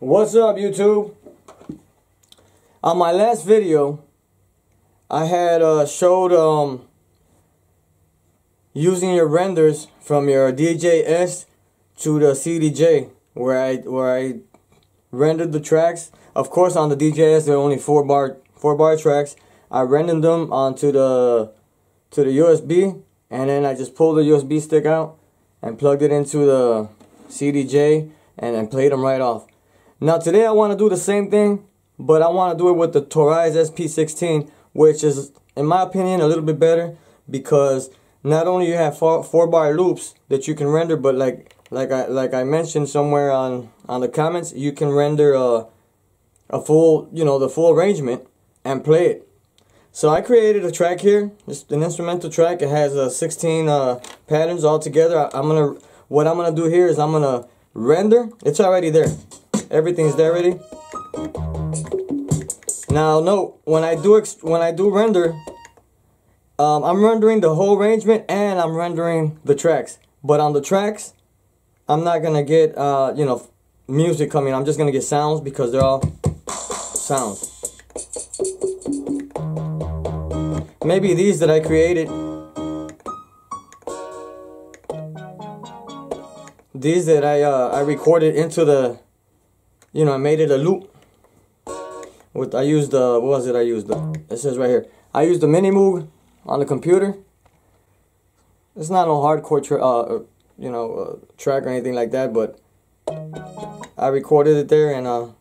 What's up, YouTube? On my last video, I had showed using your renders from your DJS to the CDJ, where I rendered the tracks. Of course, on the DJS there are only four bar tracks. I rendered them onto the USB, and then I just pulled the USB stick out and plugged it into the CDJ and then played them right off. Now today I want to do the same thing, but I want to do it with the Toraiz SP-16, which is, in my opinion, a little bit better, because not only you have four bar loops that you can render, but like I mentioned somewhere on the comments, you can render a full, the full arrangement and play it. So I created a track here. It's an instrumental track. It has 16 patterns all together. What I'm gonna do here is I'm gonna render. It's already there. Everything's there already. Now note, when I do render, I'm rendering the whole arrangement and I'm rendering the tracks. But on the tracks, I'm not gonna get music coming. I'm just gonna get sounds because they're all sounds. Maybe these that I created, these that I recorded into the, I made it a loop. I used it says right here, I used the Mini Moog on the computer. It's not no hardcore track or anything like that, but I recorded it there and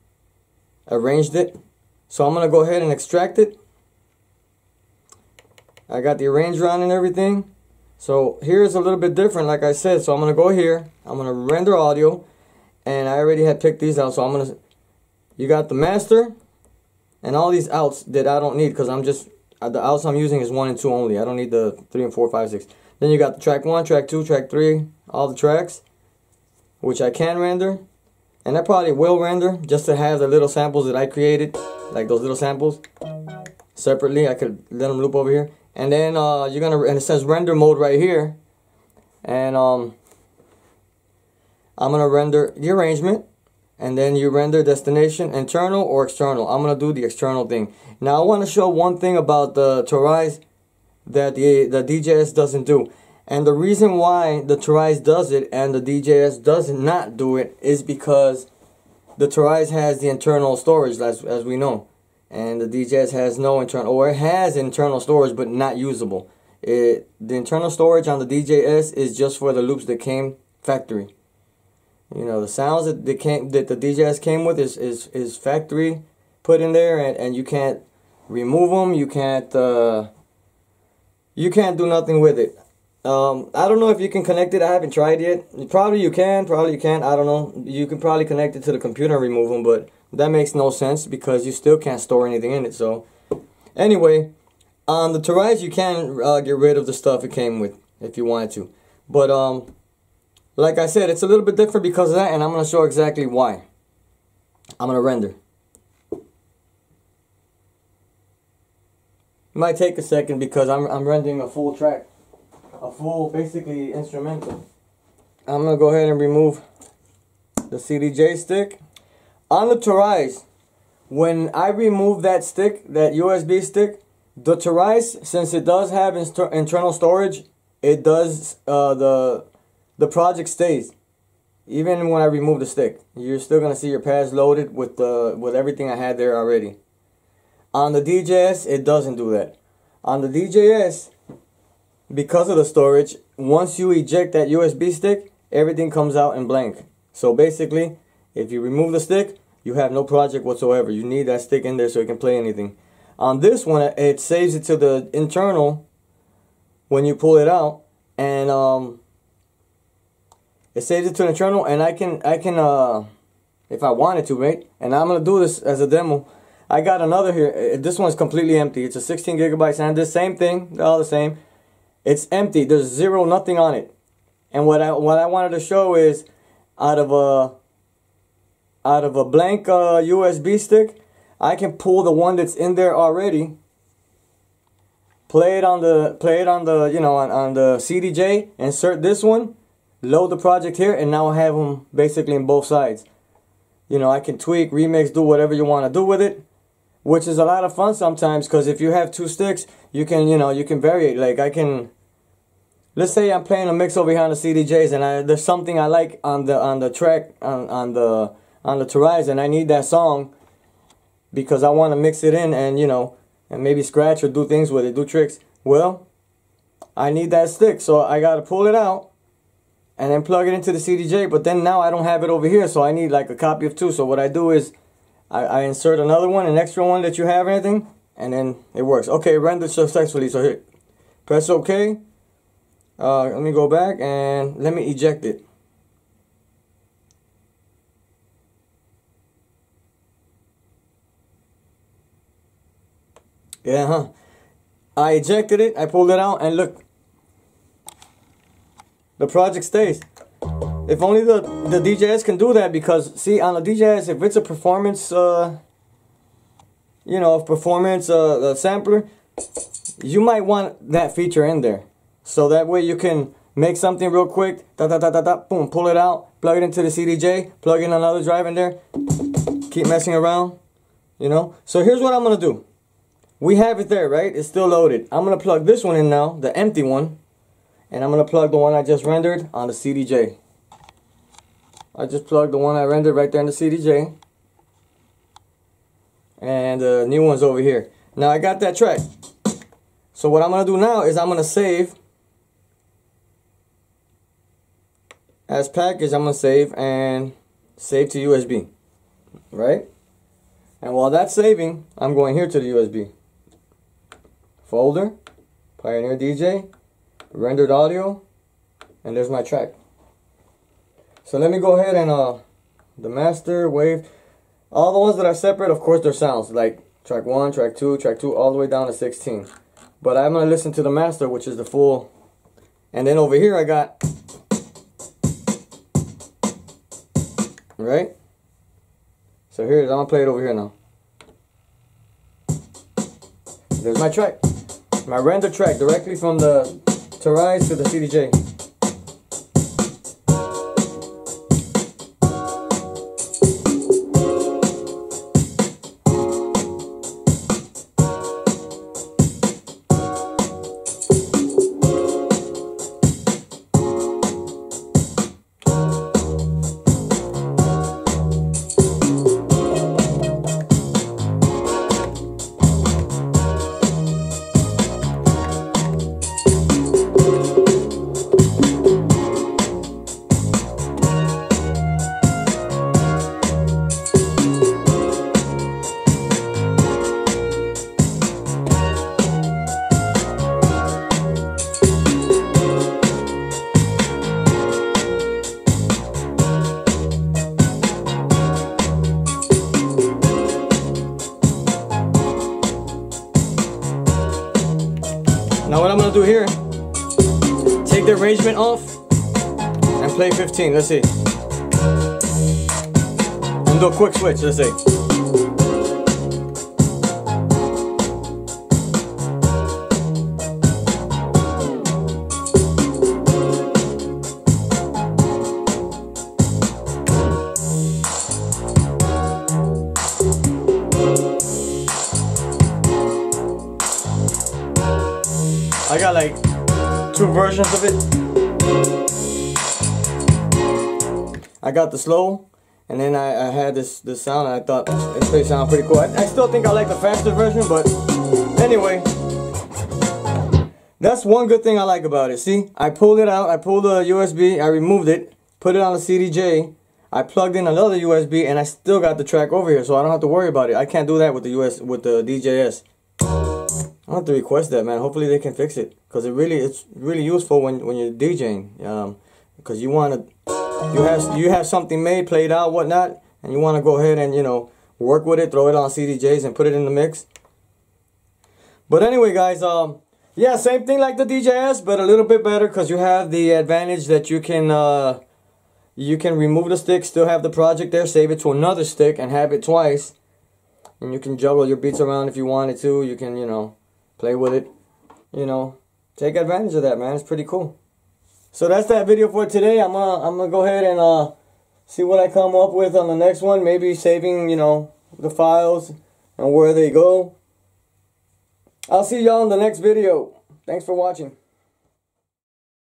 arranged it. So I'm gonna go ahead and extract it. I got the arranger on and everything. So here's a little bit different, like I said. So I'm gonna go here, I'm gonna render audio, and I already had picked these out. So you got the master and all these outs that I don't need, because the outs I'm using is 1 and 2 only. I don't need the 3 and 4, 5, 6. Then you got the track 1, track 2, track 3, all the tracks, which I can render, and I probably will render just to have the little samples that I created, like those little samples separately. I could let them loop over here. And then and it says render mode right here, and I'm gonna render the arrangement, and then you render destination, internal or external. I'm gonna do the external thing. Now I want to show one thing about the Toraiz that the DJS doesn't do, and the reason why the Toraiz does it and the DJS does not do it is because the Toraiz has the internal storage, as we know. And the DJS has no internal, or it has internal storage but not usable. The internal storage on the DJS is just for the loops that came factory. The sounds that the DJS came with is factory put in there, and you can't remove them. You can't do nothing with it. I don't know if you can connect it. I haven't tried yet. Probably you can. Probably you can't. I don't know. You can probably connect it to the computer and remove them, but that makes no sense because you still can't store anything in it. So anyway, on the Toraiz you can get rid of the stuff it came with if you wanted to. But like I said, it's a little bit different because of that, and I'm going to show exactly why. I'm going to render. It might take a second because I'm rendering a full track. A full, basically, instrumental. I'm going to go ahead and remove the CDJ stick. On the Toraiz, when I remove that stick, that USB stick, the Toraiz, since it does have internal storage, it does, the project stays. Even when I remove the stick, you're still going to see your pads loaded with everything I had there already. On the DJS, it doesn't do that. On the DJS, because of the storage, once you eject that USB stick, everything comes out in blank. So basically, if you remove the stick, you have no project whatsoever. You need that stick in there so you can play anything. On this one, it saves it to the internal when you pull it out, and it saves it to the internal, and I can if I wanted to, right? And I'm gonna do this as a demo. I got another here. This one's completely empty. It's a 16 gigabytes, and the same thing. They're all the same. It's empty. There's nothing on it. And what I wanted to show is out of a blank USB stick, I can pull the one that's in there already, play it on the on the CDJ, insert this one, load the project here, and now I have them basically in both sides. You know, I can tweak, remix, do whatever you want to do with it, which is a lot of fun sometimes, because if you have 2 sticks, you can, you know, you can vary it. Like I can, let's say I'm playing a mix over here on the CDJs, and there's something I like on the track on the Toraiz, and I need that song because I want to mix it in and, you know, and maybe scratch or do things with it, do tricks. Well, I need that stick, so I got to pull it out and then plug it into the CDJ, but then now I don't have it over here, so I need like a copy of 2. So what I do is I insert another one, an extra one that you have or anything, and then it works. Okay, rendered successfully. So here, press OK. Let me go back and let me eject it. Yeah, huh? I ejected it, I pulled it out, and look, the project stays. If only the DJs can do that, because see, on the DJs, if it's a performance, you know, performance sampler, you might want that feature in there, so that way you can make something real quick, boom, pull it out, plug it into the CDJ, plug in another drive in there, keep messing around, you know. So here's what I'm gonna do. We have it there, right? It's still loaded. I'm gonna plug this one in now, the empty one, and I'm gonna plug the one I just rendered on the CDJ. I just plugged the one I rendered right there in the CDJ, and the new one's over here. Now I got that track. So what I'm gonna do now is I'm gonna save as package. I'm gonna save and save to USB, right? And while that's saving, I'm going here to the USB folder, Pioneer DJ, rendered audio, and there's my track. So let me go ahead and the master, wave, all the ones that are separate, of course, they're sounds, like track 1, track 2, all the way down to 16. But I'm going to listen to the master, which is the full. And then over here I got, right? So here it is, I'm going to play it over here now. There's my track. My render track directly from the Toraiz to the CDJ. Now what I'm going to do here, take the arrangement off and play 15, let's see. And do a quick switch, let's see. I got like 2 versions of it. I got the slow, and then I had this sound, and I thought it may sound pretty cool. I still think I like the faster version, but anyway, that's one good thing I like about it. See, I pulled it out, I pulled the USB, I removed it, put it on the CDJ, I plugged in another USB, and I still got the track over here, so I don't have to worry about it. I can't do that with the DJS. I have to request that, man. Hopefully they can fix it, because it's really useful when you're DJing, because you have something made, played out, whatnot, and you want to go ahead and, you know, work with it, throw it on CDJs and put it in the mix. But anyway, guys, yeah, same thing like the DJS, but a little bit better, because you have the advantage that you can remove the stick, still have the project there, save it to another stick, and have it twice. And you can juggle your beats around if you wanted to. You can, you know, play with it. You know, take advantage of that, man. It's pretty cool. So that's that video for today. I'm gonna go ahead and see what I come up with on the next one. Maybe saving, you know, the files and where they go. I'll see y'all in the next video. Thanks for watching.